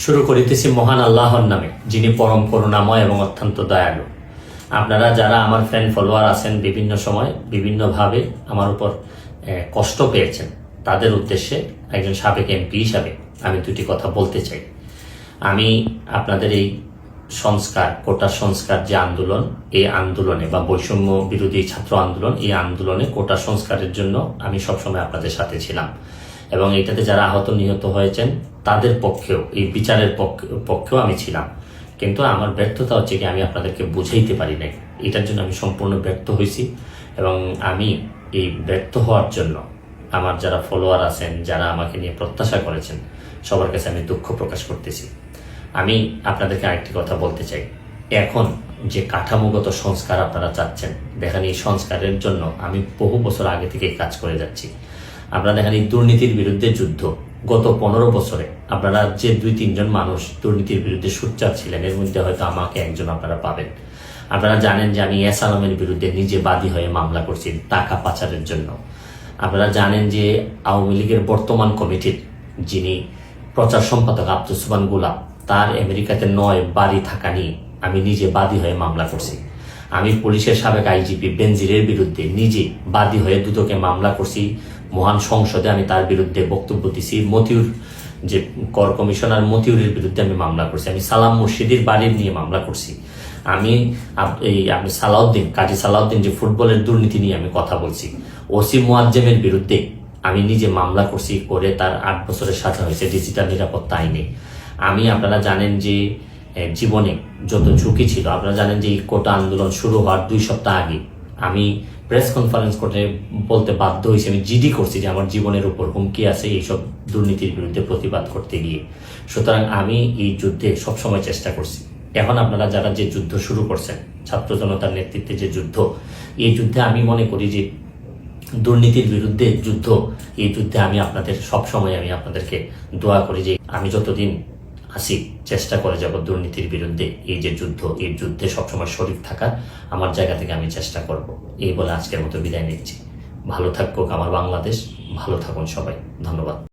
শুরু করিতেছি মহান আল্লাহর নামে, যিনি পরম করুণাময় এবং অত্যন্ত দয়ালু। আপনারা যারা আমার ফ্রেন্ড ফলোয়ার আছেন, বিভিন্ন সময় বিভিন্নভাবে আমার উপর কষ্ট পেয়েছেন, তাদের উদ্দেশ্যে একজন সাবেক এমপি হিসাবে আমি দুটি কথা বলতে চাই। আমি আপনাদের এই সংস্কার, কোটা সংস্কার যে আন্দোলন, এই আন্দোলনে বা বৈষম্য বিরোধী ছাত্র আন্দোলন, এই আন্দোলনে কোটা সংস্কারের জন্য আমি সবসময় আপনাদের সাথে ছিলাম এবং এটাতে যারা আহত নিহত হয়েছেন তাদের পক্ষেও, এই বিচারের পক্ষেও আমি ছিলাম। কিন্তু আমার ব্যর্থতা হচ্ছে কি, আমি আপনাদেরকে বুঝাইতে পারি নাই। এটার জন্য আমি সম্পূর্ণ ব্যর্থ হয়েছি এবং আমি এই ব্যর্থ হওয়ার জন্য আমার যারা ফলোয়ার আছেন, যারা আমাকে নিয়ে প্রত্যাশা করেছেন, সবার কাছে আমি দুঃখ প্রকাশ করতেছি। আমি আপনাদেরকে আরেকটি কথা বলতে চাই। এখন যে কাঠামোগত সংস্কার আপনারা চাচ্ছেন, দেখেন এই সংস্কারের জন্য আমি বহু বছর আগে থেকে কাজ করে যাচ্ছি। আপনারা দেখেন এই দুর্নীতির বিরুদ্ধে যুদ্ধ গত 15 বছরে আপনারা যে 2-3 জন মানুষ দুর্নীতির বিরুদ্ধে সোচ্চার ছিলেন, এর মধ্যে হয়তো আমাকে একজন আপনারা পাবেন। আপনারা জানেন যে আমি এস আলমের বিরুদ্ধে নিজে বাদী হয়ে মামলা করছি টাকা পাচারের জন্য। আপনারা জানেন যে আওয়ামী লীগের বর্তমান কমিটির যিনি প্রচার সম্পাদক আব্দুস সুবহান গোলাপ, তার আমেরিকাতে 9 বাড়ি থাকা নিয়ে আমি নিজে বাদী হয়ে মামলা করছি। আমি পুলিশের সাবেক আইজিপি বেনজিরের বিরুদ্ধে নিজে বাদী হয়ে দুদকে মামলা করছি। মহান সংসদে আমি তার বিরুদ্ধে বক্তব্য দিছি। মতিউর যে কর কমিশনার মতিউরের বিরুদ্ধে আমি মামলা করছি। আমি সালাম মুর্শিদির বাড়ির নিয়ে মামলা করছি। আমি আপনি সালাউদ্দিন, কাজী সালাউদ্দিন যে ফুটবলের দুর্নীতি নিয়ে আমি কথা বলছি। ওসি মুয়াজ্জেমের বিরুদ্ধে আমি নিজে মামলা করছি, করে তার 8 বছরের সাজা হয়েছে ডিজিটাল নিরাপত্তা আইনে। আপনারা জানেন যে জীবনে যত ঝুঁকি ছিল, আপনারা জানেন যে এই কোটা আন্দোলন শুরু হওয়ার 2 সপ্তাহ আগে আমি প্রেস কনফারেন্স করে বলতে বাধ্য হয়েছি, আমি জিডি করছি যে আমার জীবনের উপর হুমকি আছে এইসব দুর্নীতির বিরুদ্ধে প্রতিবাদ করতে গিয়ে। সুতরাং আমি এই যুদ্ধে সবসময় চেষ্টা করছি। এখন আপনারা যারা যে যুদ্ধ শুরু করছেন, ছাত্র জনতার নেতৃত্বে যে যুদ্ধ, এই যুদ্ধে আমি মনে করি যে দুর্নীতির বিরুদ্ধে যুদ্ধ, এই যুদ্ধে আমি আপনাদেরকে দোয়া করি যে আমি যতদিন আসি চেষ্টা করে যাব দুর্নীতির বিরুদ্ধে এই যে যুদ্ধ, এই যুদ্ধে সবসময় শরীক থাকার আমার জায়গা থেকে আমি চেষ্টা করব। এই বলে আজকের মতো বিদায় নিচ্ছি। ভালো থাকুক আমার বাংলাদেশ, ভালো থাকুন সবাই। ধন্যবাদ।